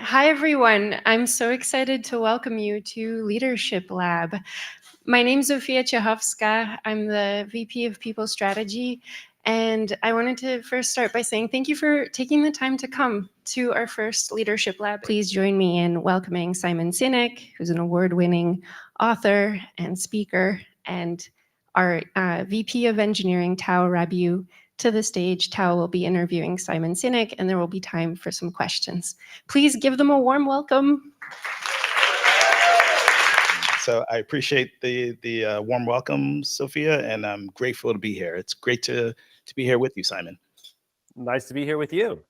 Hi, everyone. I'm so excited to welcome you to Leadership Lab. My name's Zofia Ciechowska. I'm the VP of People Strategy. And I wanted to first start by saying thank you for taking the time to come to our first Leadership Lab. Please join me in welcoming Simon Sinek, who's an award-winning author and speaker, and our VP of Engineering, Tao Rabiu, to the stage. Tao will be interviewing Simon Sinek, and there will be time for some questions. Please give them a warm welcome. So I appreciate the warm welcome, Sophia, and I'm grateful to be here. It's great to be here with you, Simon. Nice to be here with you.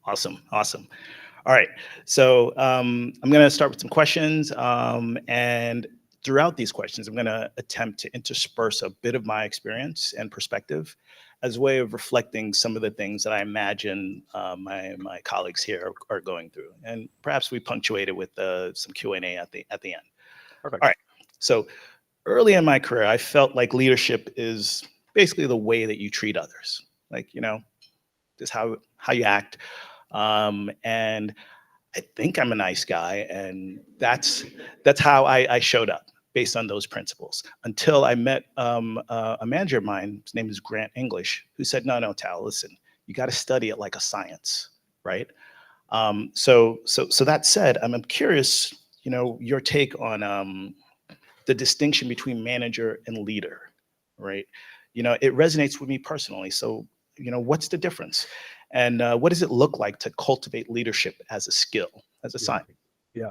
Awesome. All right, so I'm going to start with some questions, and throughout these questions, I'm going to attempt to intersperse a bit of my experience and perspective as a way of reflecting some of the things that I imagine my colleagues here are going through, and perhaps we punctuate it with some Q&A at the end. Perfect. All right, so early in my career, I felt like leadership is basically the way that you treat others, like, just how you act. And I think I'm a nice guy, and that's how I showed up based on those principles, until I met a manager of mine. His name is Grant English, who said, no, Tal, listen, you got to study it like a science, right? So that said, I'm curious, your take on the distinction between manager and leader, right? It resonates with me personally. So, what's the difference? And what does it look like to cultivate leadership as a skill, as a science? Yeah,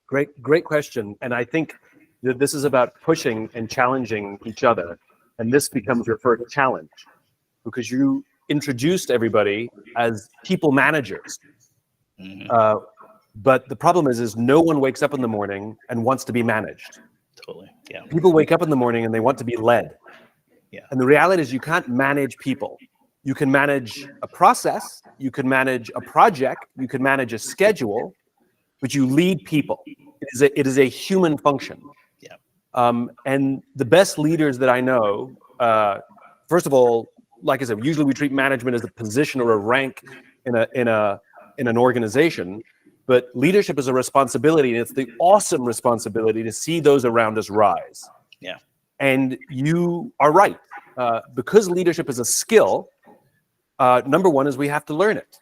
great question. And I think that this is about pushing and challenging each other. And this becomes your first challenge, because you introduced everybody as people managers. Mm-hmm. But the problem is no one wakes up in the morning and wants to be managed. Totally, yeah. People wake up in the morning and they want to be led. Yeah. And the reality is you can't manage people. You can manage a process, you can manage a project, you can manage a schedule, but you lead people. It is a human function. Yeah. And the best leaders that I know, first of all, like I said, usually we treat management as a position or a rank in an organization, but leadership is a responsibility, and it's the awesome responsibility to see those around us rise. Yeah. And you are right. Because leadership is a skill, number one is we have to learn it.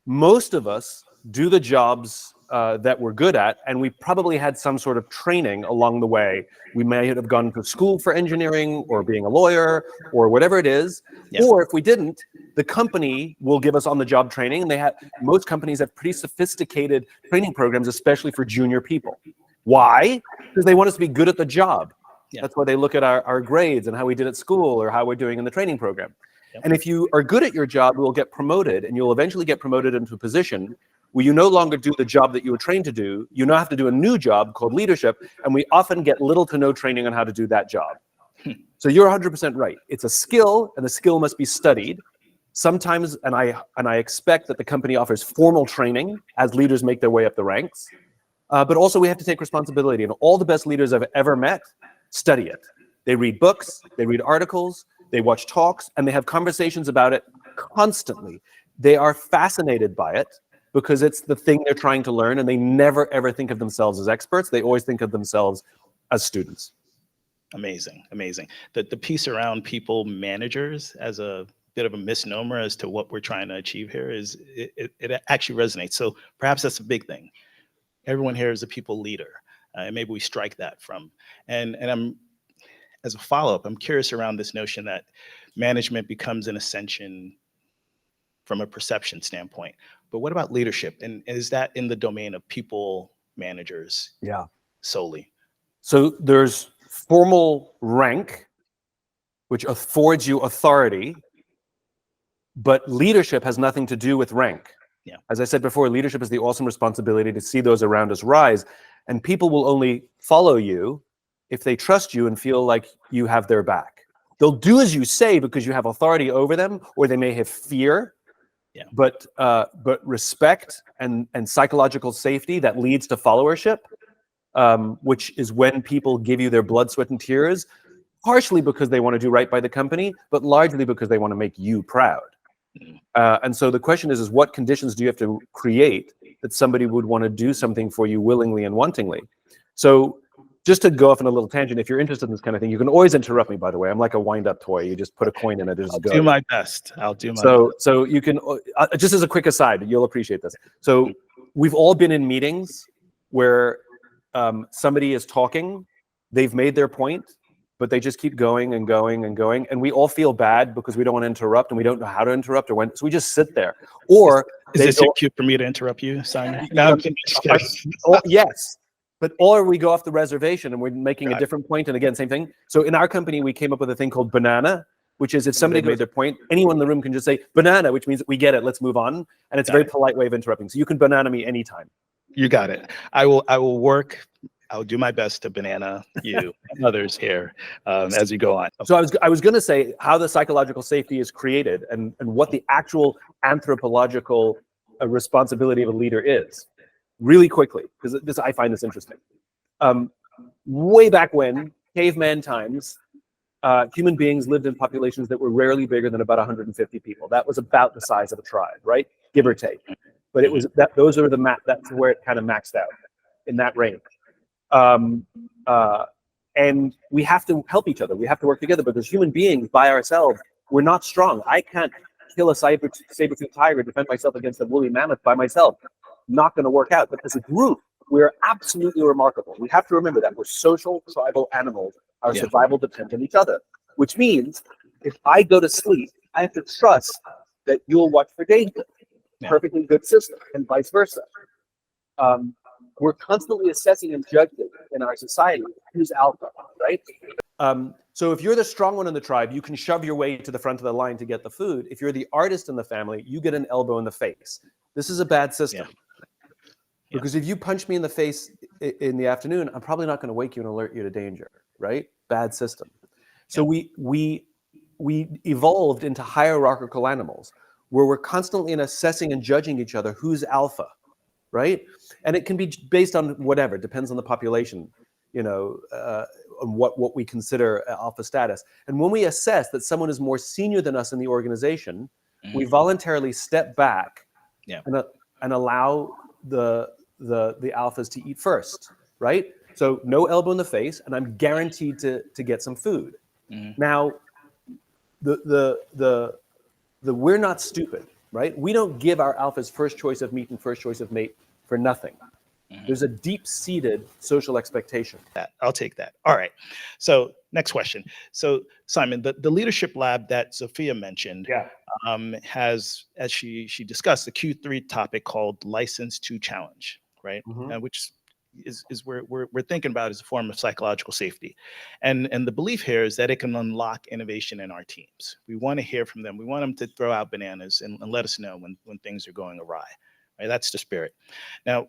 Most of us do the jobs that we're good at, and we probably had some sort of training along the way. We may have gone to school for engineering or being a lawyer or whatever it is. Yeah. Or if we didn't, the company will give us on-the-job training. And most companies have pretty sophisticated training programs, especially for junior people. Why? Because they want us to be good at the job. Yeah. That's why they look at our grades and how we did at school or how we're doing in the training program. Yep. And if you are good at your job, you will get promoted, and you'll eventually get promoted into a position where you no longer do the job that you were trained to do. You now have to do a new job called leadership, and we often get little to no training on how to do that job. So you're 100% right. It's a skill, and the skill must be studied. Sometimes, and I expect that the company offers formal training as leaders make their way up the ranks. But also we have to take responsibility, and all the best leaders I've ever met study it. They read books, they read articles, they watch talks, and they have conversations about it constantly. They are fascinated by it because it's the thing they're trying to learn, and they never, ever think of themselves as experts. They always think of themselves as students. Amazing. The piece around people managers as a bit of a misnomer as to what we're trying to achieve here is it actually resonates. So perhaps that's a big thing. Everyone here is a people leader. And maybe we strike that from, and I'm, as a follow-up, I'm curious around this notion that management becomes an ascension from a perception standpoint. But what about leadership? And is that in the domain of people managers? Yeah. Solely? So there's formal rank, which affords you authority, but leadership has nothing to do with rank. Yeah. As I said before, leadership is the awesome responsibility to see those around us rise, and people will only follow you if they trust you and feel like you have their back. They'll do as you say because you have authority over them, or they may have fear. Yeah. But respect and psychological safety that leads to followership, which is when people give you their blood, sweat, and tears, partially because they want to do right by the company, but largely because they want to make you proud. And so the question is what conditions do you have to create that somebody would want to do something for you willingly and wantingly. So just to go off on a little tangent, if you're interested in this kind of thing, you can always interrupt me, by the way. I'm like a wind-up toy. You just put a coin in it, it just goes. Do my best. I'll do my best. So you can, just as a quick aside, you'll appreciate this. So we've all been in meetings where somebody is talking, they've made their point, but they just keep going and going and going. And we all feel bad because we don't want to interrupt and we don't know how to interrupt or when. So we just sit there. Or is this your cue for me to interrupt you, Simon? No, yes. Or we go off the reservation and we're making a different point. And again, same thing. So in our company, we came up with a thing called banana, which is if somebody made their point, anyone in the room can just say banana, which means we get it, let's move on. And it's a very polite way of interrupting. So you can banana me anytime. You got it. I will work. I will do my best to banana you and others here as you go on. So I was going to say how the psychological safety is created and what the actual anthropological responsibility of a leader is. Really quickly, because I find this interesting. Way back when, caveman times, human beings lived in populations that were rarely bigger than about 150 people. That was about the size of a tribe, right? Give or take. But it was those are that's where it kind of maxed out in that range. And we have to help each other. We have to work together because human beings by ourselves, we're not strong. I can't kill a saber-toothed tiger, defend myself against a woolly mammoth by myself. Not going to work out. But as a group, we're absolutely remarkable. We have to remember that we're social, tribal animals. Our survival depends on each other, which means if I go to sleep, I have to trust that you'll watch for danger. Perfectly good system, and vice versa. We're constantly assessing and judging in our society who's alpha, right? So if you're the strong one in the tribe, you can shove your way to the front of the line to get the food. If you're the artist in the family, you get an elbow in the face. This is a bad system. Because if you punch me in the face in the afternoon, I'm probably not going to wake you and alert you to danger, right? Bad system. So we evolved into hierarchical animals where we're constantly assessing and judging each other who's alpha, right? And it can be based on whatever, depends on the population, on what we consider alpha status. And when we assess that someone is more senior than us in the organization, we voluntarily step back and allow the alphas to eat first, right? So no elbow in the face, and I'm guaranteed to get some food. Now, we're not stupid, right? We don't give our alphas first choice of meat and first choice of mate for nothing. There's a deep-seated social expectation. I'll take that. All right. So next question. So Simon, the leadership lab that Sophia mentioned has, as she discussed, the Q3 topic called License to Challenge, right? Which is where we're thinking about as a form of psychological safety. And the belief here is that it can unlock innovation in our teams. We want to hear from them. We want them to throw out bananas and let us know when things are going awry. Right? That's the spirit. Now,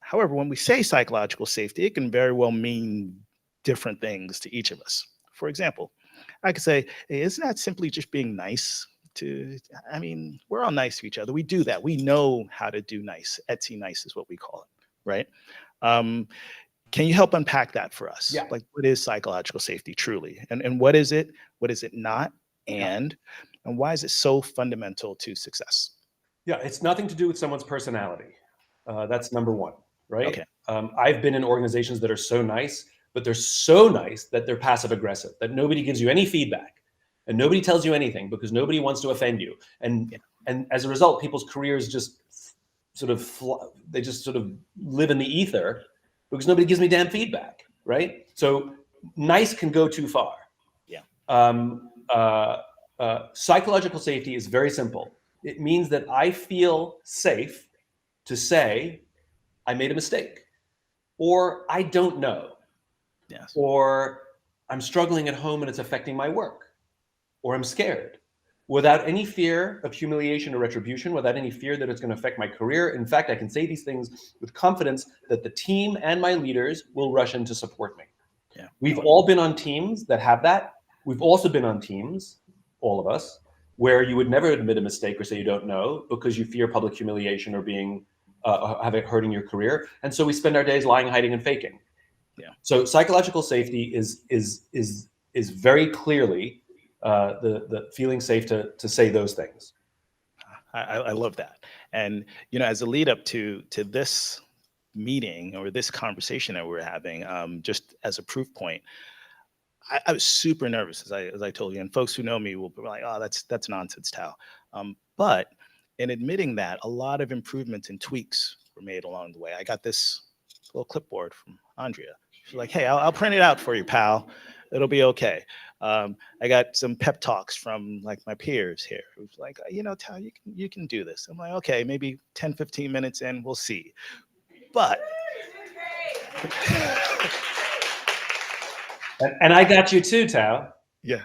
however, when we say psychological safety, it can very well mean different things to each of us. For example, I could say, hey, isn't that simply just being nice we're all nice to each other. We do that. We know how to do nice. Etsy nice is what we call it, right? Can you help unpack that for us? Yeah. Like, what is psychological safety truly? And what is it? What is it not? And why is it so fundamental to success? Yeah, it's nothing to do with someone's personality. That's number one, right? Okay. I've been in organizations that are so nice, but they're so nice that they're passive aggressive, that nobody gives you any feedback and nobody tells you anything because nobody wants to offend you. And as a result, people's careers just sort of live in the ether because nobody gives me damn feedback, right? So nice can go too far. Psychological safety is very simple. It means that I feel safe to say, I made a mistake, or I don't know, or I'm struggling at home and it's affecting my work, or I'm scared, without any fear of humiliation or retribution, without any fear that it's going to affect my career. In fact, I can say these things with confidence that the team and my leaders will rush in to support me. We've all been on teams that have that. We've also been on teams, all of us, where you would never admit a mistake or say you don't know because you fear public humiliation or being hurting your career. And so we spend our days lying, hiding, and faking. So psychological safety is very clearly the feeling safe to say those things. I love that. And, you know, as a lead up to this meeting or this conversation that we're having, just as a proof point, I was super nervous, as I told you, and folks who know me will be like, "Oh, that's nonsense, Tao." But in admitting that, a lot of improvements and tweaks were made along the way. I got this little clipboard from Andrea. She's like, "Hey, I'll print it out for you, pal. It'll be okay." I got some pep talks from like my peers here, who's like, "You know, Tao, you can do this." I'm like, "Okay, maybe 10, 15 minutes in, we'll see." But And I got you too, Tao. yeah.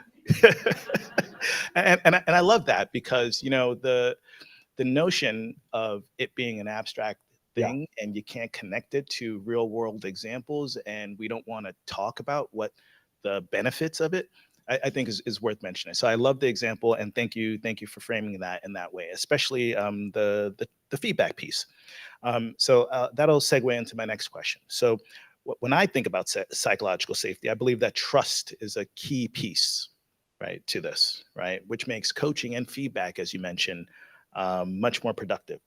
and I love that because, you know, the notion of it being an abstract thing and you can't connect it to real world examples, and we don't want to talk about what the benefits of it, I think is worth mentioning. So I love the example, and thank you for framing that in that way, especially the feedback piece. So that'll segue into my next question. So when I think about psychological safety, I believe that trust is a key piece, right, to this, right, which makes coaching and feedback, as you mentioned, much more productive.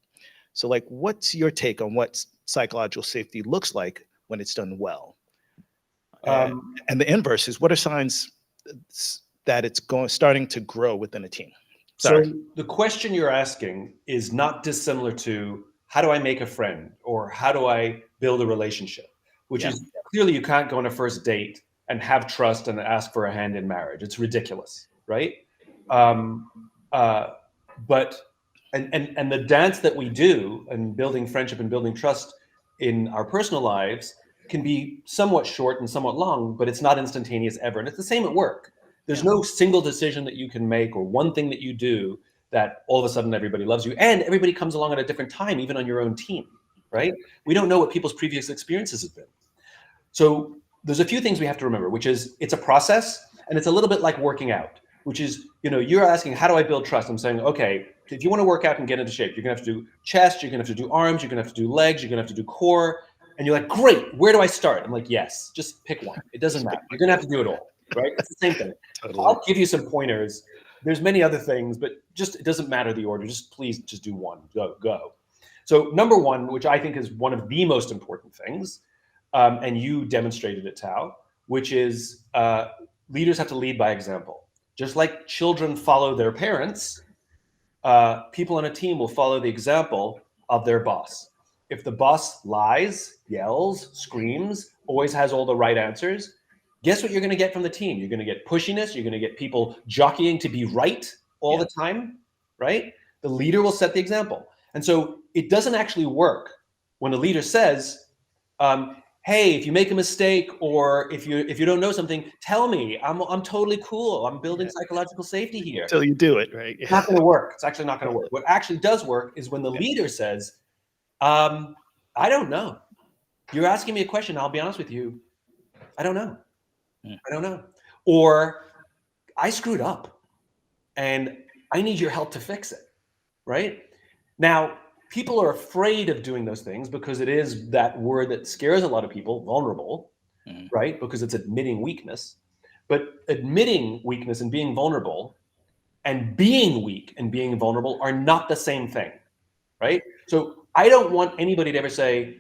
So, like, what's your take on what psychological safety looks like when it's done well? And the inverse is, what are signs that it's starting to grow within a team? Sorry. So the question you're asking is not dissimilar to how do I make a friend or how do I build a relationship, which is clearly you can't go on a first date and have trust and ask for a hand in marriage. It's ridiculous, right? But the dance that we do in building friendship and building trust in our personal lives can be somewhat short and somewhat long, but it's not instantaneous ever. And it's the same at work. There's no single decision that you can make or one thing that you do that all of a sudden everybody loves you, and everybody comes along at a different time, even on your own team, right? We don't know what people's previous experiences have been. So there's a few things we have to remember, which is it's a process, and it's a little bit like working out, which is, you know, you're asking, how do I build trust? I'm saying, okay, if you want to work out and get into shape, you're gonna have to do chest, you're gonna have to do arms, you're gonna have to do legs, you're gonna have to do core. And you're like, great, where do I start? I'm like, yes, just pick one. It doesn't matter. You're gonna have to do it all, right? It's the same thing. Totally. I'll give you some pointers. There's many other things, but just, it doesn't matter the order. Just please just do one, go. So number one, which I think is one of the most important things, and you demonstrated it, Tao, which is leaders have to lead by example. Just like children follow their parents, people on a team will follow the example of their boss. If the boss lies, yells, screams, always has all the right answers, guess what you're going to get from the team? You're going to get pushiness. You're going to get people jockeying to be right all the time, right? The leader will set the example. And so it doesn't actually work when the leader says, hey, if you make a mistake or if you don't know something, tell me. I'm totally cool. I'm building psychological safety here. Until you do it, right? It's not going to work. It's actually not going to work. What actually does work is when the leader says, I don't know. You're asking me a question. I'll be honest with you. I don't know. I don't know. Or I screwed up and I need your help to fix it, right? Now, people are afraid of doing those things because it is that word that scares a lot of people, vulnerable, right? Because it's admitting weakness. But admitting weakness and being vulnerable and being weak and being vulnerable are not the same thing, right? So I don't want anybody to ever say,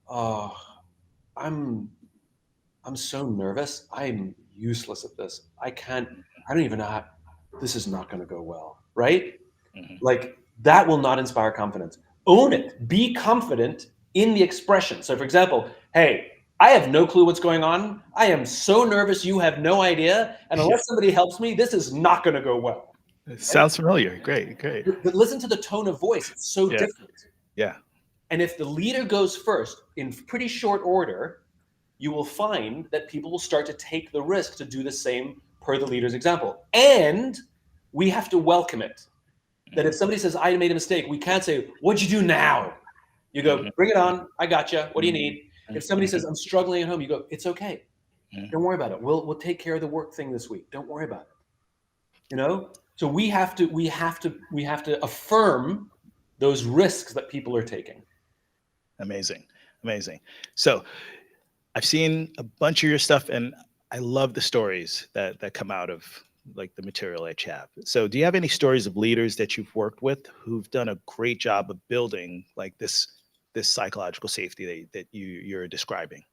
oh, I'm so nervous. I'm useless at this. I don't even know how, this is not going to go well, right? Like that will not inspire confidence. Own it. Be confident in the expression. So for example, hey, I have no clue what's going on. I am so nervous. You have no idea. And unless somebody helps me, this is not going to go well. It sounds familiar. Great. But listen to the tone of voice. It's so different. Yeah. And if the leader goes first in pretty short order, you will find that people will start to take the risk to do the same per the leader's example. And we have to welcome it. That if somebody says, I made a mistake, we can't say, what'd you do now? You go, bring it on. I got you. What do you need? If somebody says, I'm struggling at home, you go, it's okay. Don't worry about it. We'll take care of the work thing this week. Don't worry about it. You know? So we have to affirm those risks that people are taking. Amazing. So I've seen a bunch of your stuff and I love the stories that come out of like the material I have. So do you have any stories of leaders that you've worked with who've done a great job of building like this psychological safety that you're describing?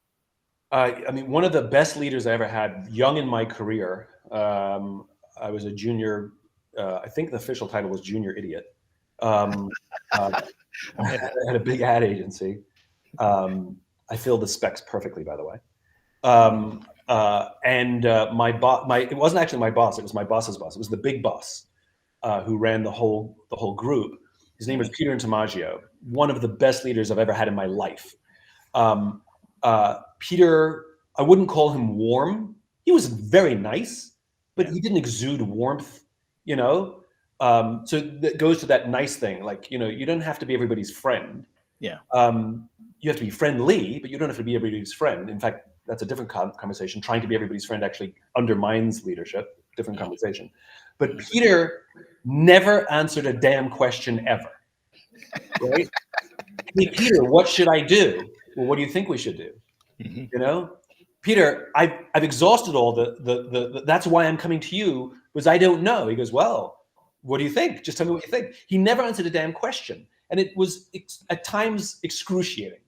I mean, one of the best leaders I ever had, young in my career. I was a junior. I think the official title was junior idiot. I had a big ad agency. I filled the specs perfectly, by the way. My boss, it wasn't actually my boss. It was my boss's boss. It was the big boss who ran the whole group. His name was Peter Intamaggio, one of the best leaders I've ever had in my life. Peter, I wouldn't call him warm. He was very nice, but he didn't exude warmth, you know? So that goes to that nice thing. Like, you know, you don't have to be everybody's friend. Yeah. You have to be friendly, but you don't have to be everybody's friend. In fact, that's a different conversation. Trying to be everybody's friend actually undermines leadership. Different conversation. But Peter never answered a damn question ever. Right? Hey, Peter, what should I do? Well, what do you think we should do? Mm-hmm. You know, Peter, I've exhausted all the that's why I'm coming to you, because I don't know. He goes, well, what do you think? Just tell me what you think. He never answered a damn question. And it was at times excruciating.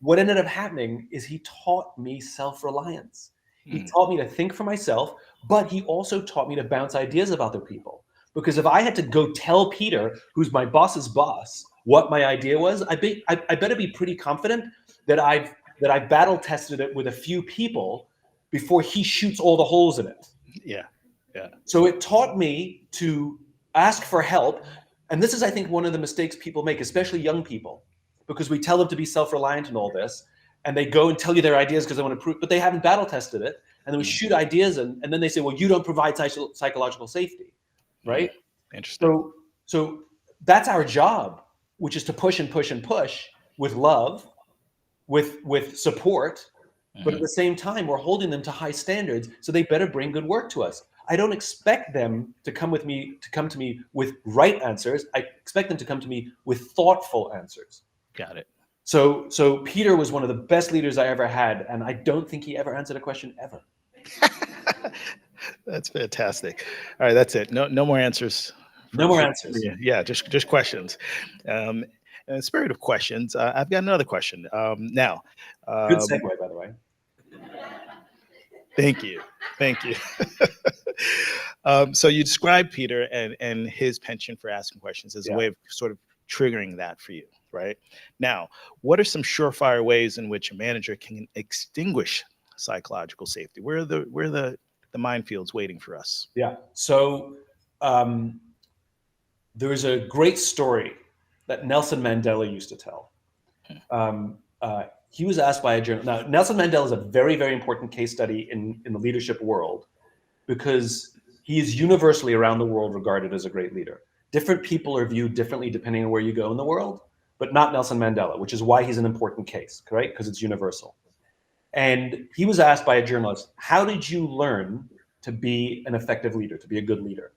What ended up happening is he taught me self-reliance. He taught me to think for myself, but he also taught me to bounce ideas of other people. Because if I had to go tell Peter, who's my boss's boss, what my idea was, I better be pretty confident that I've battle tested it with a few people before he shoots all the holes in it. Yeah. Yeah. So it taught me to ask for help. And this is, I think, one of the mistakes people make, especially young people, because we tell them to be self-reliant and all this, and they go and tell you their ideas because they want to prove, but they haven't battle tested it. And then we shoot ideas and then they say, well, you don't provide psychological safety, right? Interesting. So that's our job, which is to push and push and push with love, with support, but at the same time, we're holding them to high standards, so they better bring good work to us. I don't expect them to come to me with right answers. I expect them to come to me with thoughtful answers. Got it. So Peter was one of the best leaders I ever had, and I don't think he ever answered a question ever. That's fantastic. All right, that's it. No more answers. No more answers. Yeah, just questions. In the spirit of questions, I've got another question. Now, Good segue, by the way. Thank you. So you described Peter and his penchant for asking questions as a way of sort of triggering that for you, right? Now, what are some surefire ways in which a manager can extinguish psychological safety? Where are the minefields waiting for us? Yeah. So there's a great story that Nelson Mandela used to tell. He was asked by a journalist. Now, Nelson Mandela is a very, very important case study in the leadership world because he is universally around the world regarded as a great leader. Different people are viewed differently depending on where you go in the world, but not Nelson Mandela, which is why he's an important case, right? Because it's universal. And he was asked by a journalist, how did you learn to be an effective leader, to be a good leader?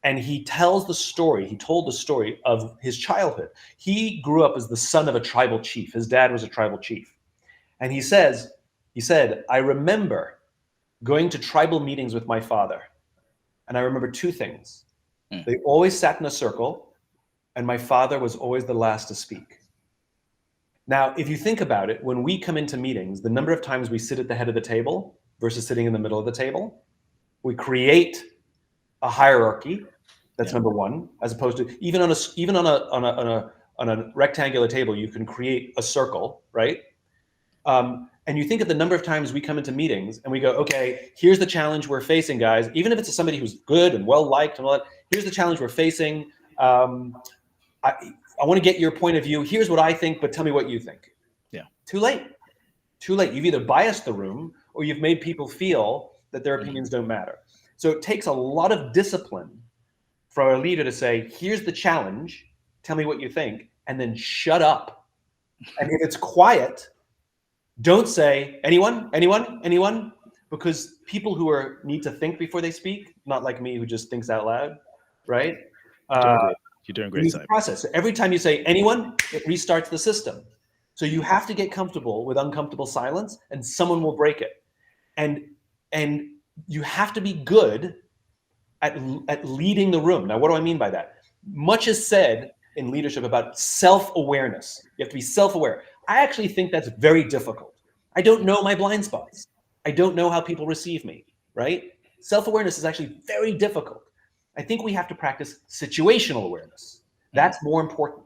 And he told the story of his childhood. He grew up as the son of a tribal chief. His dad was a tribal chief. And he said, I remember going to tribal meetings with my father. And I remember two things. They always sat in a circle, and my father was always the last to speak. Now, if you think about it, when we come into meetings, the number of times we sit at the head of the table versus sitting in the middle of the table, we create a hierarchy. That's number one, as opposed to even on a rectangular table, you can create a circle, right? And you think of the number of times we come into meetings and we go, okay, here's the challenge we're facing, guys. Even if it's somebody who's good and well liked and all that, here's the challenge we're facing. I want to get your point of view. Here's what I think, but tell me what you think. Yeah. Too late. You've either biased the room or you've made people feel that their opinions don't matter. So it takes a lot of discipline for a leader to say, here's the challenge, tell me what you think, and then shut up. And if it's quiet, don't say, anyone, because people who need to think before they speak, not like me who just thinks out loud, right? You're doing great, Simon. Process. So every time you say anyone, it restarts the system. So you have to get comfortable with uncomfortable silence, and someone will break it. And you have to be good at leading the room. Now, what do I mean by that? Much is said in leadership about self-awareness. You have to be self-aware. I actually think that's very difficult. I don't know my blind spots. I don't know how people receive me, right? Self-awareness is actually very difficult. I think we have to practice situational awareness. That's more important,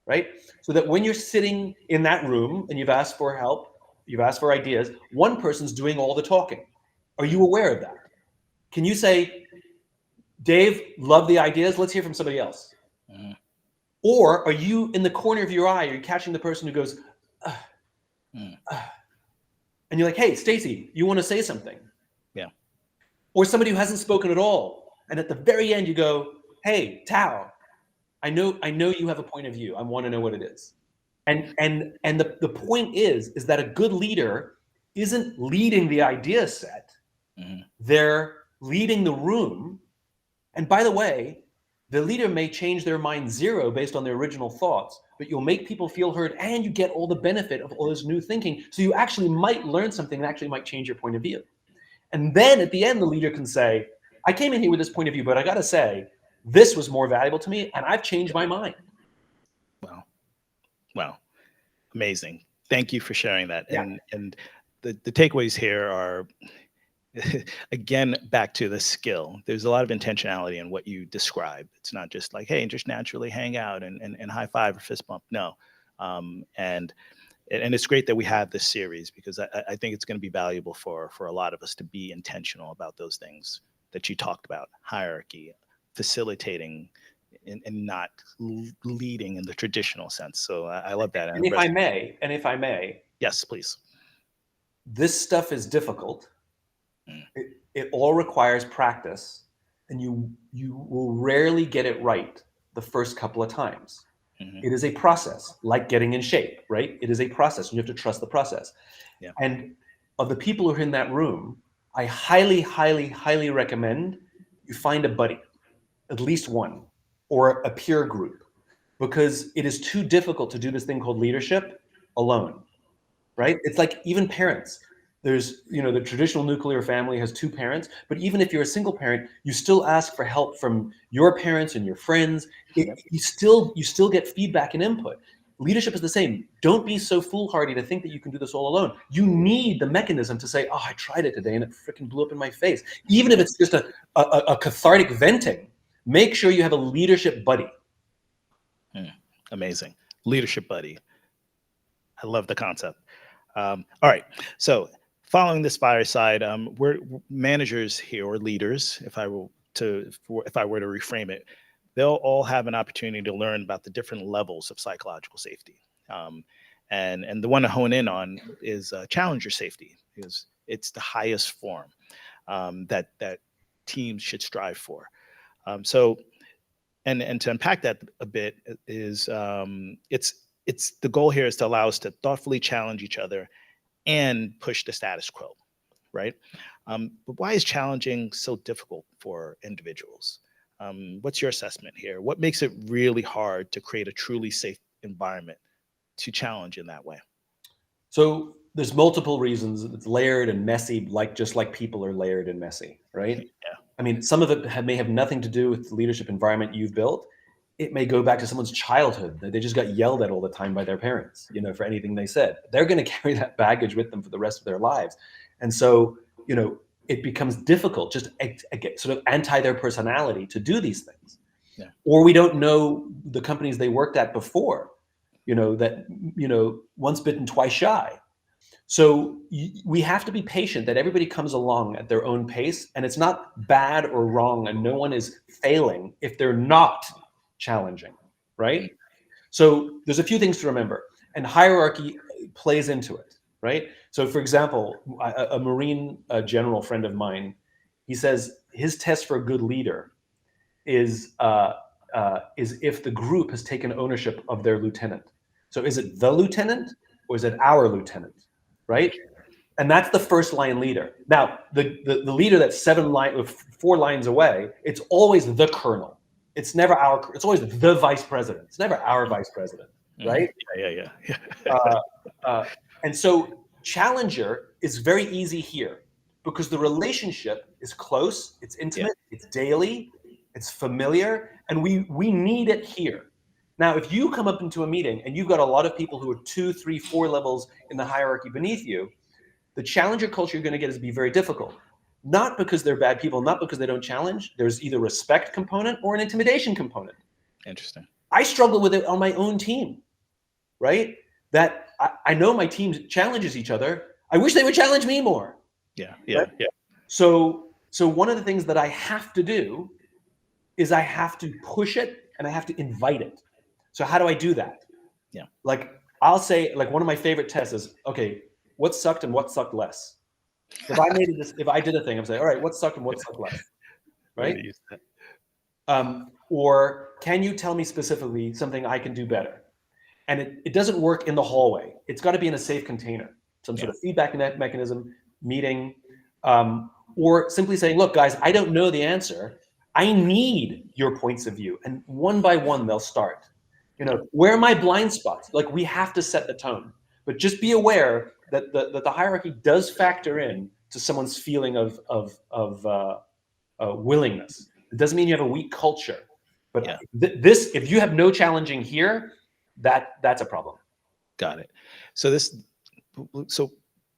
right? So that when you're sitting in that room and you've asked for help, you've asked for ideas, one person's doing all the talking. Are you aware of that? Can you say, Dave, love the ideas, let's hear from somebody else? Or are you in the corner of your eye, are you catching the person who goes, and you're like, hey, Stacy, you want to say something? Yeah. Or somebody who hasn't spoken at all. And at the very end you go, hey, Tao, I know you have a point of view. I want to know what it is. And the point is that a good leader isn't leading the idea set. They're leading the room. And by the way, the leader may change their mind zero based on their original thoughts, but you'll make people feel heard and you get all the benefit of all this new thinking. So you actually might learn something that actually might change your point of view. And then at the end, the leader can say, I came in here with this point of view, but I got to say, this was more valuable to me and I've changed my mind. Wow. Amazing. Thank you for sharing that. Yeah. And the takeaways here are, again, back to the skill. There's a lot of intentionality in what you describe. It's not just like, hey, just naturally hang out and high five or fist bump. No. And it's great that we have this series because I think it's going to be valuable for a lot of us to be intentional about those things that you talked about: hierarchy, facilitating, and not leading in the traditional sense. So I love that. And if I may, yes, please. This stuff is difficult. It all requires practice, and you will rarely get it right the first couple of times. It is a process, like getting in shape, right? It is a process, and you have to trust the process. Yeah. And of the people who are in that room, I highly, highly, highly recommend you find a buddy, at least one, or a peer group, because it is too difficult to do this thing called leadership alone, right? It's like even parents. There's, the traditional nuclear family has two parents, but even if you're a single parent, you still ask for help from your parents and your friends. You still get feedback and input. Leadership is the same. Don't be so foolhardy to think that you can do this all alone. You need the mechanism to say, oh, I tried it today and it freaking blew up in my face. Even if it's just a cathartic venting, make sure you have a leadership buddy. Amazing. Leadership buddy. I love the concept. All right. So following this fireside, we're managers here, or leaders, if I were to reframe it, they'll all have an opportunity to learn about the different levels of psychological safety. And the one to hone in on is challenger safety, because it's the highest form that teams should strive for. So to unpack that a bit is it's the goal here is to allow us to thoughtfully challenge each other and push the status quo, right? But why is challenging so difficult for individuals? What's your assessment here? What makes it really hard to create a truly safe environment to challenge in that way? So there's multiple reasons. It's layered and messy, just like people are layered and messy, right? Yeah. I mean, some of it may have nothing to do with the leadership environment you've built. It may go back to someone's childhood. They just got yelled at all the time by their parents, for anything they said. They're going to carry that baggage with them for the rest of their lives. And so, it becomes difficult, just sort of anti their personality, to do these things. Yeah. Or we don't know the companies they worked at before, once bitten, twice shy. So we have to be patient that everybody comes along at their own pace, and it's not bad or wrong, and no one is failing if they're not challenging, right? So there's a few things to remember, and hierarchy plays into it, right? So for example, a Marine general friend of mine, he says his test for a good leader is if the group has taken ownership of their lieutenant. So is it the lieutenant or is it our lieutenant, right? And that's the first line leader. Now, the leader that's 4 lines away, it's always the colonel. It's never it's always the vice president. It's never our vice president, right? Yeah. And so challenger is very easy here because the relationship is close, it's intimate, it's daily, it's familiar, and we need it here. Now, if you come up into a meeting and you've got a lot of people who are 2, 3, 4 levels in the hierarchy beneath you, the challenger culture you're going to get is be very difficult. Not because they're bad people, not because they don't challenge. There's either respect component or an intimidation component. Interesting. I struggle with it on my own team, right? That I know my team challenges each other. I wish they would challenge me more. Yeah, yeah, right? yeah. So one of the things that I have to do is I have to push it and I have to invite it. So how do I do that? Yeah. Like I'll say, like one of my favorite tests is, okay, what sucked and what sucked less? If I did a thing, I'm saying, all right, what sucked and what sucked less? Right? Or can you tell me specifically something I can do better? And it doesn't work in the hallway. It's got to be in a safe container, some sort of feedback mechanism, meeting, or simply saying, look, guys, I don't know the answer. I need your points of view. And one by one, they'll start. Where are my blind spots? Like we have to set the tone. But just be aware that the hierarchy does factor in to someone's feeling of willingness. It doesn't mean you have a weak culture. But if you have no challenging here, that's a problem. Got it. So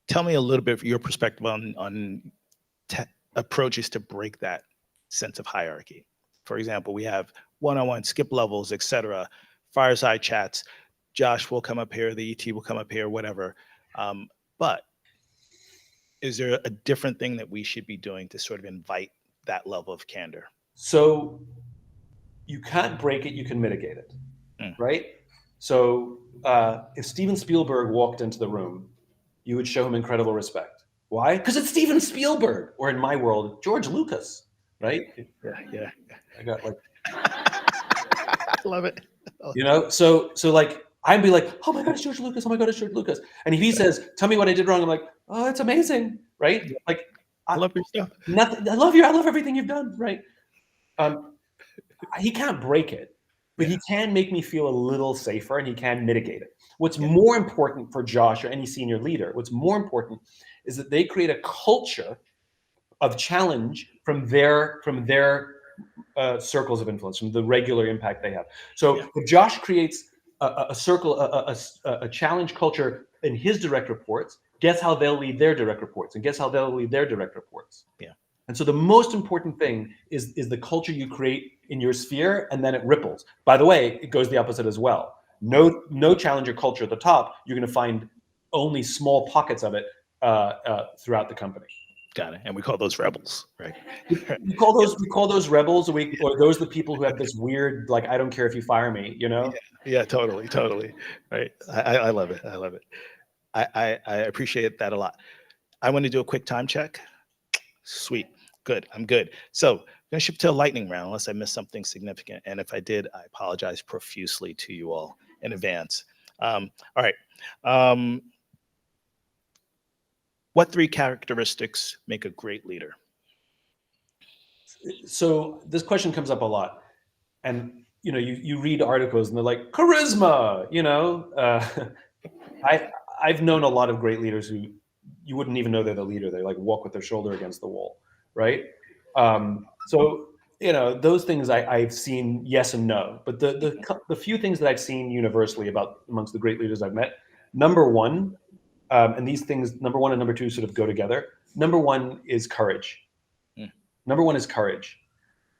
tell me a little bit of your perspective on approaches to break that sense of hierarchy. For example, we have one-on-one skip levels, etc., fireside chats. Josh will come up here, the ET will come up here, whatever. But is there a different thing that we should be doing to sort of invite that level of candor? So you can't break it, you can mitigate it, right? So if Steven Spielberg walked into the room, you would show him incredible respect. Why? Because it's Steven Spielberg, or in my world, George Lucas, right? Yeah. I got like, I love it. So like, I'd be like, oh my God, it's George Lucas. Oh my God, it's George Lucas. And if he says, tell me what I did wrong, I'm like, oh, it's amazing, right? Like, I love your stuff. Nothing. I love you. I love everything you've done, right? He can't break it, but he can make me feel a little safer, and he can mitigate it. What's more important for Josh or any senior leader, what's more important is that they create a culture of challenge from their circles of influence, from the regular impact they have. So if Josh creates a circle, a challenge culture in his direct reports, guess how they'll lead their direct reports, and guess how they'll lead their direct reports. Yeah. And so the most important thing is the culture you create in your sphere, and then it ripples. By the way, it goes the opposite as well. No challenger culture at the top. You're going to find only small pockets of it throughout the company. Got it. And we call those rebels, right? We call those rebels, or those the people who have this weird, like, I don't care if you fire me, Yeah, totally. Right. I love it. I appreciate that a lot. I want to do a quick time check. Sweet. Good. I'm good. So I'm going to shift to a lightning round unless I missed something significant. And if I did, I apologize profusely to you all in advance. All right. What 3 characteristics make a great leader? So this question comes up a lot. And, you read articles and they're like, charisma, I've known a lot of great leaders who you wouldn't even know they're the leader. They like walk with their shoulder against the wall, right? So those things I've seen yes and no. But the few things that I've seen universally about amongst the great leaders I've met, number one, and these things, number one and number two, sort of go together. Number one is courage. Number one is courage.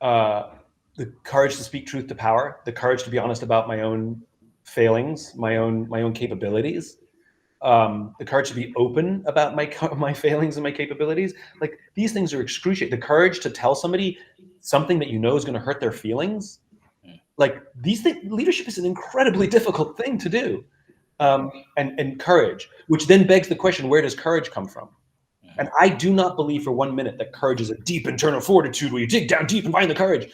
The courage to speak truth to power. The courage to be honest about my own failings, my own capabilities. The courage to be open about my failings and my capabilities. Like, these things are excruciating. The courage to tell somebody something that you know is going to hurt their feelings. Like, these things, leadership is an incredibly difficult thing to do. And courage, which then begs the question, where does courage come from? And I do not believe for 1 minute that courage is a deep internal fortitude where you dig down deep and find the courage.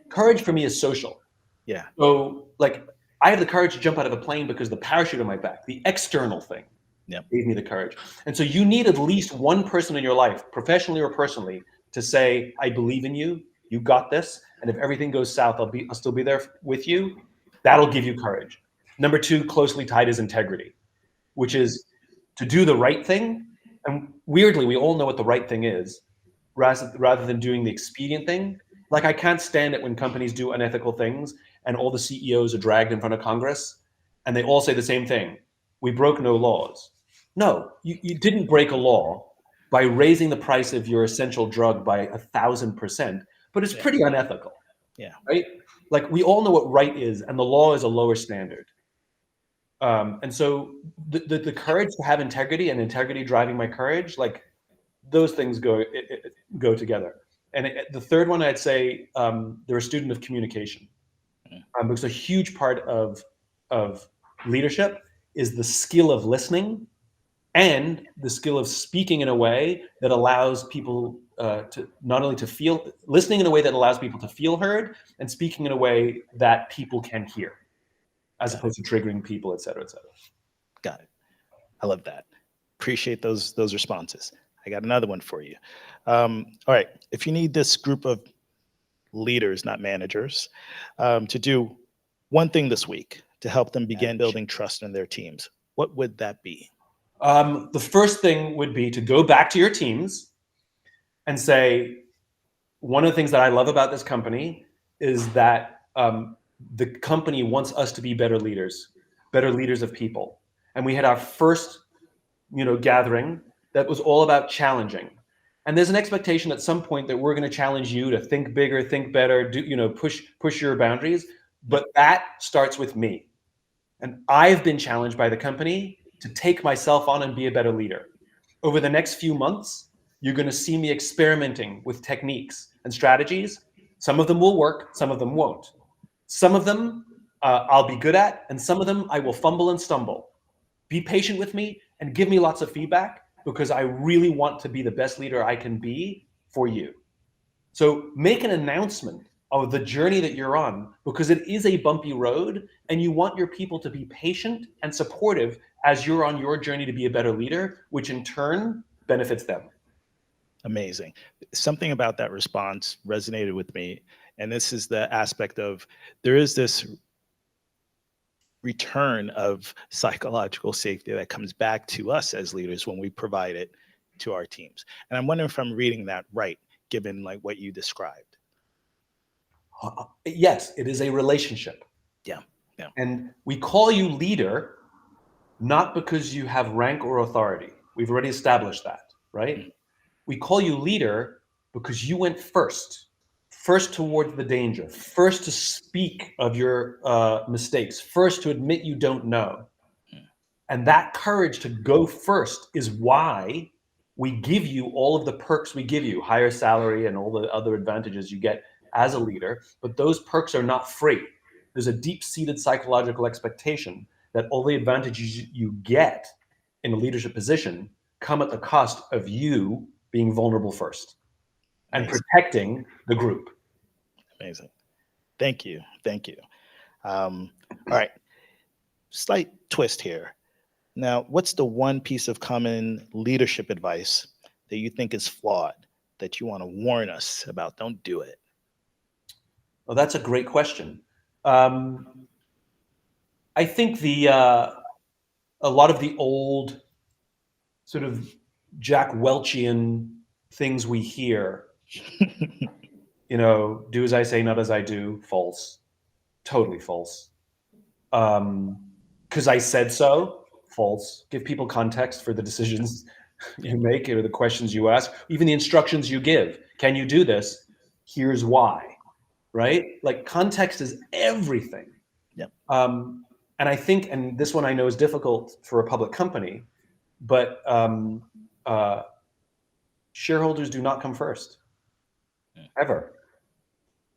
Courage for me is social. Yeah. So, like, I have the courage to jump out of a plane because the parachute on my back, the external thing, gave me the courage. And so you need at least one person in your life, professionally or personally, to say, I believe in you, you got this, and if everything goes south, I'll still be there with you. That'll give you courage. Number two, closely tied, is integrity, which is to do the right thing. And weirdly, we all know what the right thing is, rather than doing the expedient thing. Like, I can't stand it when companies do unethical things and all the CEOs are dragged in front of Congress and they all say the same thing. We broke no laws. No, you didn't break a law by raising the price of your essential drug by 1,000%, but it's pretty unethical. Yeah. Right? Like, we all know what right is, and the law is a lower standard. And so the courage to have integrity, and integrity driving my courage, like, those things go together. And the third one, I'd say, they're a student of communication. Because a huge part of leadership is the skill of listening and the skill of speaking in a way that allows people to not only to feel, listening in a way that allows people to feel heard, and speaking in a way that people can hear, as opposed to triggering people, et cetera, et cetera. Got it. I love that. Appreciate those responses. I got another one for you. All right. If you need this group of leaders, not managers, to do one thing this week to help them begin building trust in their teams, what would that be? The first thing would be to go back to your teams and say, one of the things that I love about this company is that the company wants us to be better leaders of people. And we had our first, gathering that was all about challenging. And there's an expectation at some point that we're going to challenge you to think bigger, think better, push your boundaries. But that starts with me. And I've been challenged by the company to take myself on and be a better leader. Over the next few months, you're going to see me experimenting with techniques and strategies. Some of them will work, some of them won't. Some of them I'll be good at, and some of them I will fumble and stumble. Be patient with me and give me lots of feedback, because I really want to be the best leader I can be for you. So make an announcement of the journey that you're on, because it is a bumpy road, and you want your people to be patient and supportive as you're on your journey to be a better leader, which in turn benefits them. Amazing. Something about that response resonated with me. And this is the aspect of, there is this return of psychological safety that comes back to us as leaders when we provide it to our teams. And I'm wondering if I'm reading that right, given like what you described. Yes, it is a relationship. Yeah. And we call you leader not because you have rank or authority. We've already established that, right? Mm-hmm. We call you leader because you went first towards the danger, first to speak of your mistakes, first to admit you don't know. And that courage to go first is why we give you all of the perks we give you, higher salary and all the other advantages you get as a leader. But those perks are not free. There's a deep-seated psychological expectation that all the advantages you get in a leadership position come at the cost of you being vulnerable first and protecting the group. Amazing. Thank you. All right. Slight twist here. Now, what's the one piece of common leadership advice that you think is flawed, that you want to warn us about? Don't do it. Well, that's a great question. I think a lot of the old sort of Jack Welchian things we hear, do as I say, not as I do, false, totally false. 'Cause I said so, false. Give people context for the decisions you make or the questions you ask, even the instructions you give. Can you do this? Here's why, right? Like, context is everything. Yep. And I think, and this one I know is difficult for a public company, but shareholders do not come first, ever.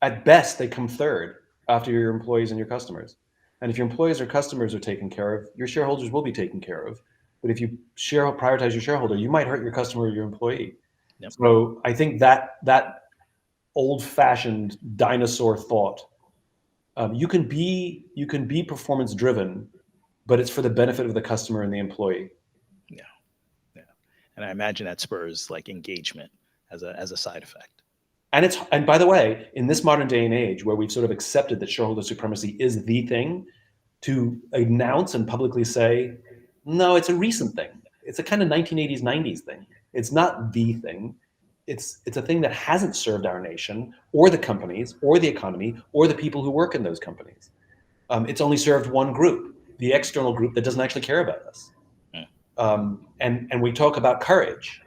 At best, they come third after your employees and your customers. And if your employees or customers are taken care of, your shareholders will be taken care of. But if you prioritize your shareholder, you might hurt your customer or your employee. Yep. So I think that old-fashioned dinosaur thought, you can be performance driven, but it's for the benefit of the customer and the employee. Yeah. And I imagine that spurs like engagement as a side effect. And by the way, in this modern day and age where we've sort of accepted that shareholder supremacy is the thing, to announce and publicly say, no, it's a recent thing. It's a kind of 1980s, 90s thing. It's not the thing. it's a thing that hasn't served our nation or the companies or the economy or the people who work in those companies. It's only served one group, the external group that doesn't actually care about us. And we talk about courage.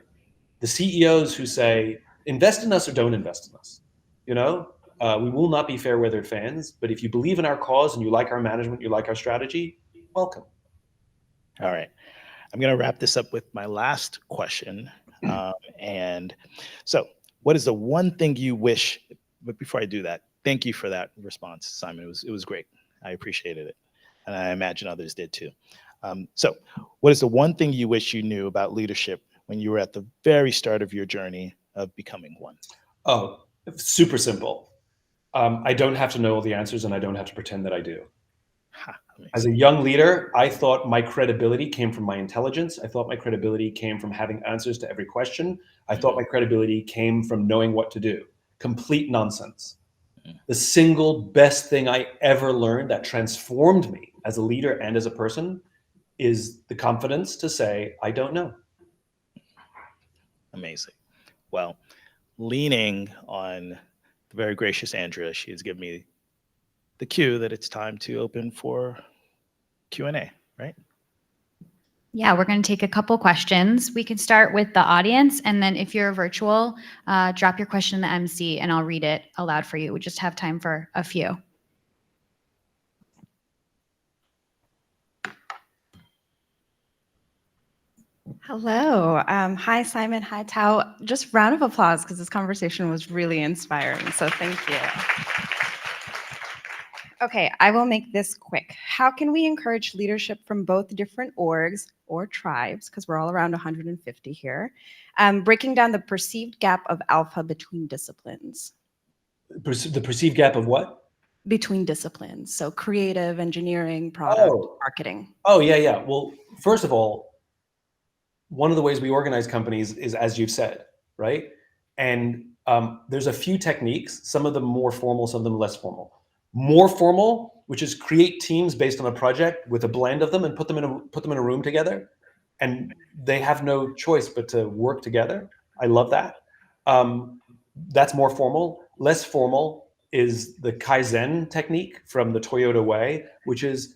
The CEOs who say, invest in us or don't invest in us. You know, we will not be fair weathered fans, but if you believe in our cause and you like our management, you like our strategy, welcome. All right. I'm going to wrap this up with my last question. And so, what is the one thing you wish? But before I do that, thank you for that response, Simon. It was great. I appreciated it, and I imagine others did too. So, what is the one thing you wish you knew about leadership when you were at the very start of your journey of becoming one? Oh, super simple. I don't have to know all the answers, and I don't have to pretend that I do. As a young leader, I thought my credibility came from my intelligence. I thought my credibility came from having answers to every question. I thought my credibility came from knowing what to do. Complete nonsense. The single best thing I ever learned that transformed me as a leader and as a person is the confidence to say, I don't know. Amazing. Well, leaning on the very gracious Andrea, she has given me the cue that it's time to open for Q&A, right? Yeah, we're going to take a couple questions. We can start with the audience, and then if you're virtual, drop your question in the MC, and I'll read it aloud for you. We just have time for a few. Hello. Hi, Simon. Hi, Tao. Just round of applause because this conversation was really inspiring. So thank you. Okay, I will make this quick. How can we encourage leadership from both different orgs or tribes, because we're all around 150 here, breaking down the perceived gap of alpha between disciplines? The perceived gap of what? Between disciplines. So creative, engineering, product, marketing. Oh, yeah. Well, first of all, one of the ways we organize companies is, as you've said, right? And there's a few techniques, some of them more formal, some of them less formal. More formal, which is create teams based on a project with a blend of them and put them in a room together, and they have no choice but to work together. I love that. That's more formal. Less formal is the Kaizen technique from the Toyota way, which is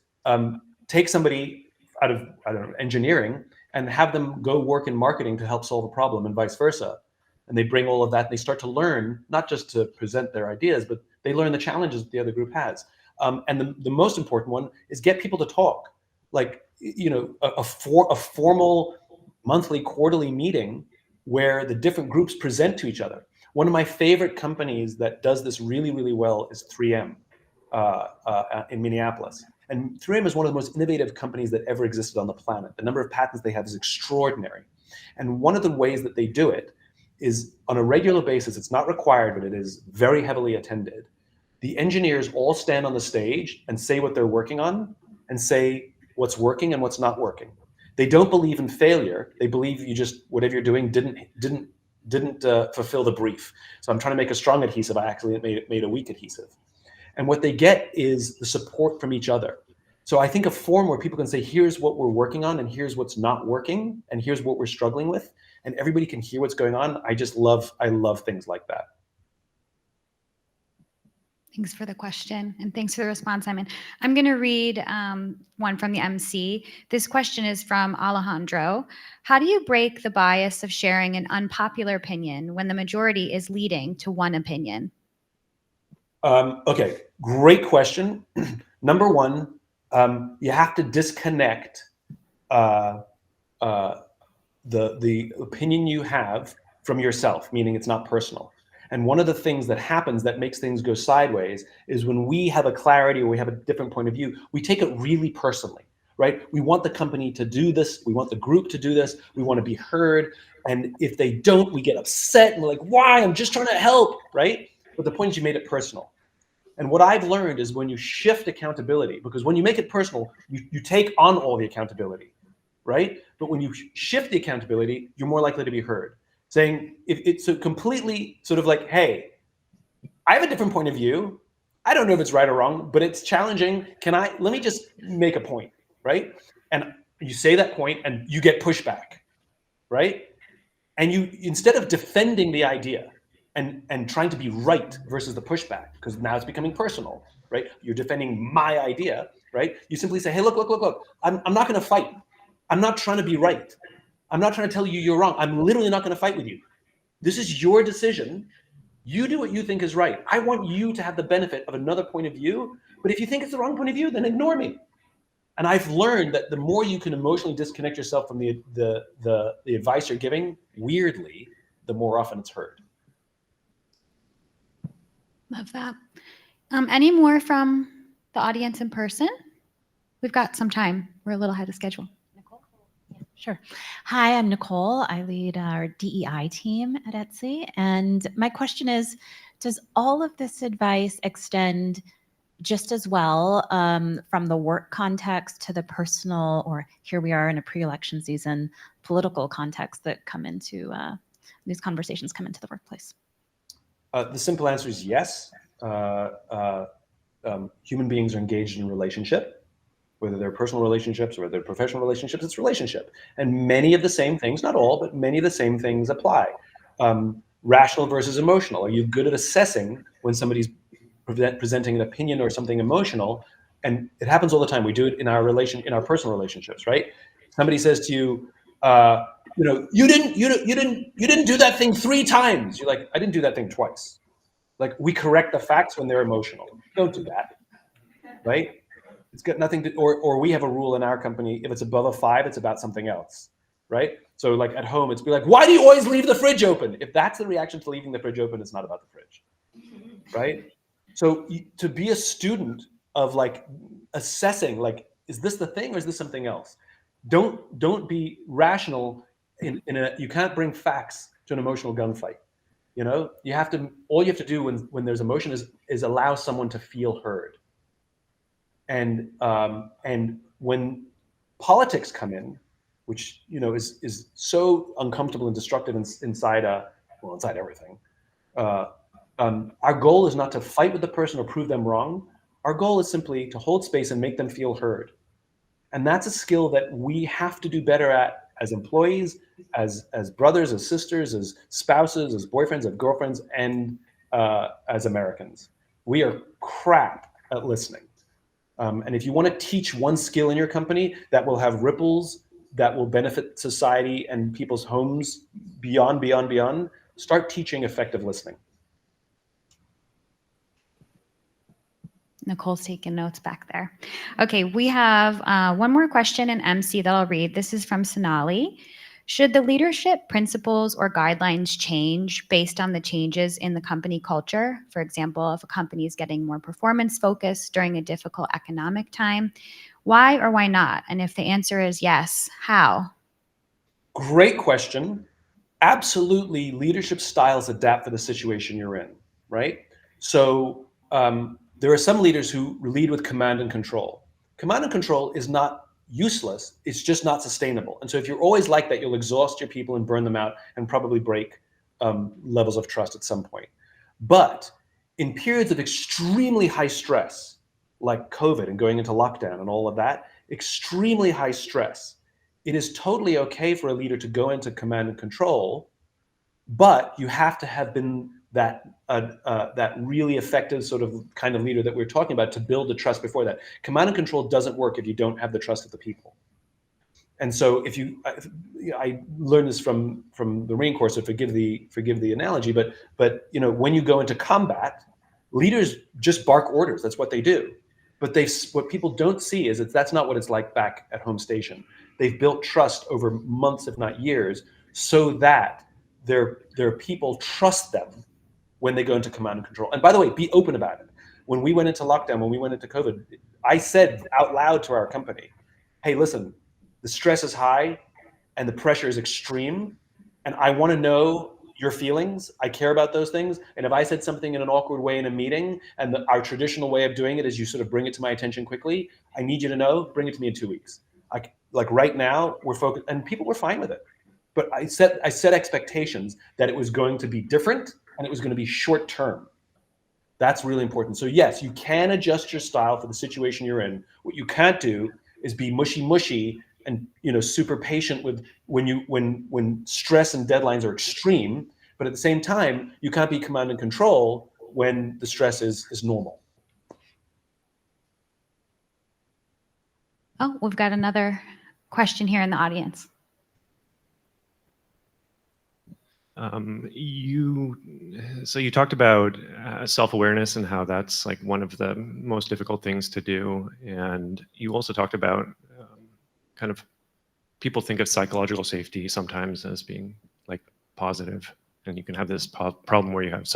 take somebody out of, I don't know, engineering and have them go work in marketing to help solve a problem, and vice versa. And they bring all of that and they start to learn, not just to present their ideas, but they learn the challenges that the other group has. And the most important one is get people to talk. Like, you know, a formal monthly, quarterly meeting where the different groups present to each other. One of my favorite companies that does this really, really well is 3M in Minneapolis. And 3M is one of the most innovative companies that ever existed on the planet. The number of patents they have is extraordinary. And one of the ways that they do it is on a regular basis. It's not required, but it is very heavily attended. The engineers all stand on the stage and say what they're working on and say what's working and what's not working. They don't believe in failure. They believe you just, whatever you're doing didn't fulfill the brief. So I'm trying to make a strong adhesive. I actually made a weak adhesive. And what they get is the support from each other. So I think a forum where people can say, here's what we're working on and here's what's not working and here's what we're struggling with, and everybody can hear what's going on. I love things like that. Thanks for the question, and thanks for the response, Simon. I'm going to read one from the MC. This question is from Alejandro. How do you break the bias of sharing an unpopular opinion when the majority is leading to one opinion? Okay, great question. Number one, you have to disconnect the opinion you have from yourself, meaning it's not personal. And one of the things that happens that makes things go sideways is when we have a clarity or we have a different point of view, we take it really personally, right? We want the company to do this. We want the group to do this. We want to be heard. And if they don't, we get upset and we're like, why? I'm just trying to help, right? But the point is you made it personal. And what I've learned is when you shift accountability, because when you make it personal, you take on all the accountability, right? But when you shift the accountability, you're more likely to be heard. Saying, if it's a completely sort of like, hey, I have a different point of view. I don't know if it's right or wrong, but it's challenging. Let me just make a point, right? And you say that point and you get pushback, right? And you, instead of defending the idea and trying to be right versus the pushback, because now it's becoming personal, right? You're defending my idea, right? You simply say, hey, look, I'm not going to fight. I'm not trying to be right. I'm not trying to tell you you're wrong. I'm literally not going to fight with you. This is your decision. You do what you think is right. I want you to have the benefit of another point of view. But if you think it's the wrong point of view, then ignore me. And I've learned that the more you can emotionally disconnect yourself from the advice you're giving, weirdly, the more often it's heard. Love that. Any more from the audience in person? We've got some time. We're a little ahead of schedule. Nicole? Yeah, sure. Hi, I'm Nicole. I lead our DEI team at Etsy. And my question is, does all of this advice extend just as well from the work context to the personal, or here we are in a pre-election season, political context that come into, these conversations come into the workplace? The simple answer is yes. Human beings are engaged in relationship, whether they're personal relationships or whether they're professional relationships, it's relationship. And many of the same things, not all, but many of the same things apply. Rational versus emotional. Are you good at assessing when somebody's presenting an opinion or something emotional? And it happens all the time. We do it in our personal relationships, right? Somebody says to you, you didn't do that thing 3 times. You're like, I didn't do that thing twice. Like, we correct the facts when they're emotional. Don't do that, right? It's got nothing to, or we have a rule in our company, if it's above a 5, it's about something else, right? So like at home, it's be like, why do you always leave the fridge open? If that's the reaction to leaving the fridge open, it's not about the fridge, right? So to be a student of like assessing, like, is this the thing or is this something else? Don't be rational you can't bring facts to an emotional gunfight. You know, all you have to do when there's emotion is allow someone to feel heard. And when politics come in, which, you know, is so uncomfortable and destructive inside everything. Our goal is not to fight with the person or prove them wrong. Our goal is simply to hold space and make them feel heard. And that's a skill that we have to do better at as employees, as brothers, as sisters, as spouses, as boyfriends, as girlfriends, and as Americans. We are crap at listening. And if you want to teach one skill in your company that will have ripples that will benefit society and people's homes beyond, start teaching effective listening. Nicole's taking notes back there. Okay, we have one more question in MC that I'll read. This is from Sonali. Should the leadership principles or guidelines change based on the changes in the company culture? For example, if a company is getting more performance focused during a difficult economic time, why or why not? And if the answer is yes, how? Great question. Absolutely, leadership styles adapt for the situation you're in, right? So there are some leaders who lead with command and control. Command and control is not useless, it's just not sustainable. And so if you're always like that, you'll exhaust your people and burn them out and probably break levels of trust at some point. But in periods of extremely high stress, like COVID and going into lockdown and all of that, extremely high stress, it is totally okay for a leader to go into command and control, but you have to have been that really effective sort of kind of leader that we're talking about to build the trust before that. Command and control doesn't work if you don't have the trust of the people. And so if I learned this from the Marine Corps, so forgive the analogy, but you know, when you go into combat, leaders just bark orders. That's what they do. But what people don't see is that's not what it's like back at home station. They've built trust over months, if not years, so that their people trust them when they go into command and control. And by the way, be open about it. When we went into lockdown, when we went into COVID, I said out loud to our company, hey, listen, the stress is high and the pressure is extreme. And I want to know your feelings. I care about those things. And if I said something in an awkward way in a meeting, and our traditional way of doing it is you sort of bring it to my attention quickly, I need you to know, bring it to me in 2 weeks. Like right now, we're focused, and people were fine with it. But I set expectations that it was going to be different and it was going to be short term. That's really important. So yes, you can adjust your style for the situation you're in. What you can't do is be mushy and super patient with when stress and deadlines are extreme, but at the same time, you can't be command and control when the stress is normal. Oh, we've got another question here in the audience. You talked about self-awareness and how that's like one of the most difficult things to do, and you also talked about kind of people think of psychological safety sometimes as being like positive, and you can have this problem where you have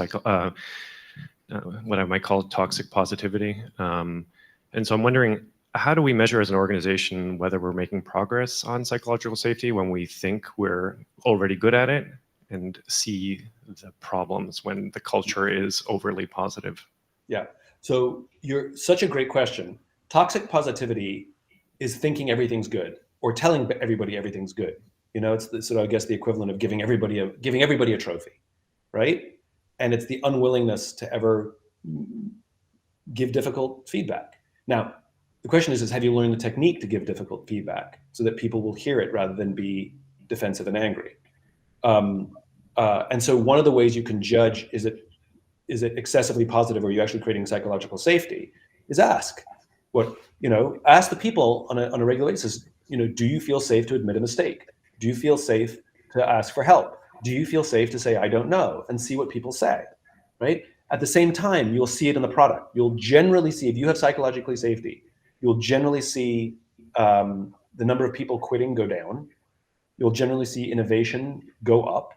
what I might call toxic positivity, and so I'm wondering, how do we measure as an organization whether we're making progress on psychological safety when we think we're already good at it, and see the problems when the culture is overly positive? Yeah. So you're such a great question. Toxic positivity is thinking everything's good or telling everybody everything's good. It's I guess the equivalent of giving everybody a trophy, right? And it's the unwillingness to ever give difficult feedback. Now, the question is have you learned the technique to give difficult feedback so that people will hear it rather than be defensive and angry? And so one of the ways you can judge, is it excessively positive, or are you actually creating psychological safety, is ask the people on a regular basis, do you feel safe to admit a mistake? Do you feel safe to ask for help? Do you feel safe to say, I don't know, and see what people say, right? At the same time, you'll see it in the product. You'll generally see, if you have psychologically safety, you'll generally see the number of people quitting go down. You'll generally see innovation go up.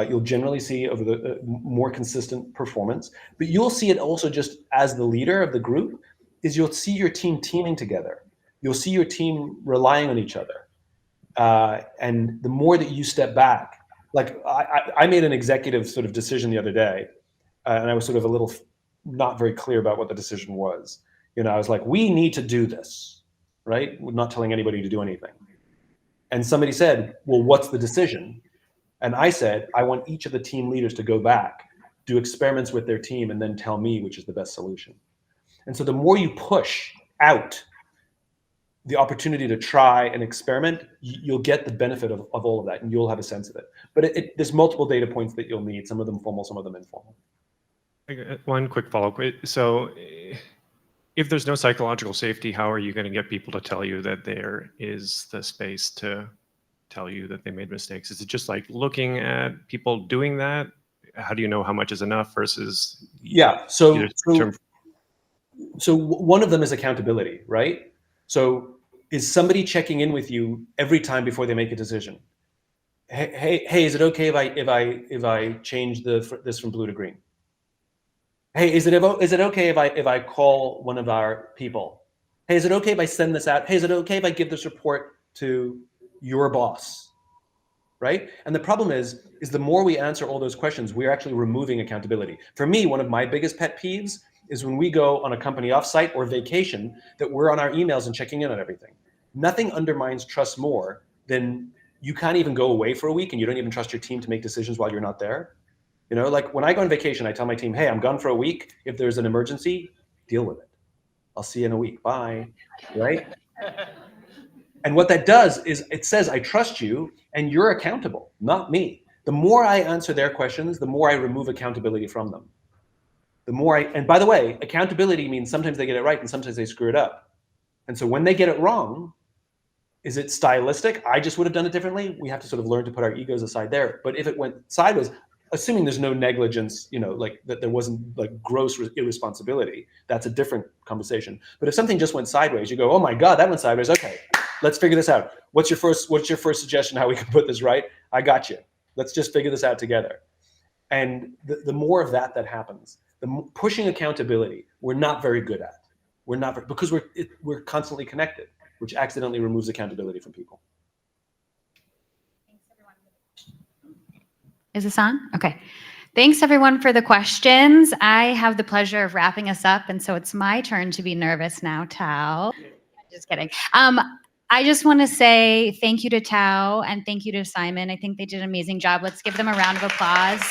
You'll generally see over the more consistent performance, but you'll see it also just as the leader of the group, is you'll see your team teaming together. You'll see your team relying on each other. And the more that you step back, like I made an executive sort of decision the other day, and I was sort of a little not very clear about what the decision was. I was like, we need to do this, right? We're not telling anybody to do anything. And somebody said, well, what's the decision? And I said, I want each of the team leaders to go back, do experiments with their team, and then tell me which is the best solution. And so the more you push out the opportunity to try and experiment, you'll get the benefit of all of that, and you'll have a sense of it. But there's multiple data points that you'll need, some of them formal, some of them informal. One quick follow-up. So if there's no psychological safety, how are you going to get people to tell you that there is the space to tell you that they made mistakes? Is it just like looking at people doing that? How do you know how much is enough versus? Yeah. So one of them is accountability, right? So is somebody checking in with you every time before they make a decision? Hey, is it okay if I change this from blue to green? Hey, is it okay if I call one of our people? Hey, is it okay if I send this out? Hey, is it okay if I give this report to your boss? Right? And the problem is the more we answer all those questions, we're actually removing accountability. For me, one of my biggest pet peeves is when we go on a company offsite or vacation, that we're on our emails and checking in on everything. Nothing undermines trust more than you can't even go away for a week and you don't even trust your team to make decisions while you're not there. Like when I go on vacation, I tell my team, hey, I'm gone for a week. If there's an emergency, deal with it. I'll see you in a week. Bye. Right? And what that does is it says, I trust you and you're accountable, not me. The more I answer their questions, the more I remove accountability from them. And by the way, accountability means sometimes they get it right and sometimes they screw it up. And so when they get it wrong, is it stylistic? I just would have done it differently. We have to sort of learn to put our egos aside there. But if it went sideways, assuming there's no negligence, like that there wasn't like gross irresponsibility, that's a different conversation. But if something just went sideways, you go, oh my God, that went sideways. Okay, let's figure this out. What's your first suggestion how we can put this right? I got you. Let's just figure this out together. And the more of that happens, pushing accountability, we're not very good at. Because we're constantly connected, which accidentally removes accountability from people. Is this on? Okay. Thanks everyone for the questions. I have the pleasure of wrapping us up, and so it's my turn to be nervous now, Tao. Just kidding. I just want to say thank you to Tao and thank you to Simon. I think they did an amazing job. Let's give them a round of applause.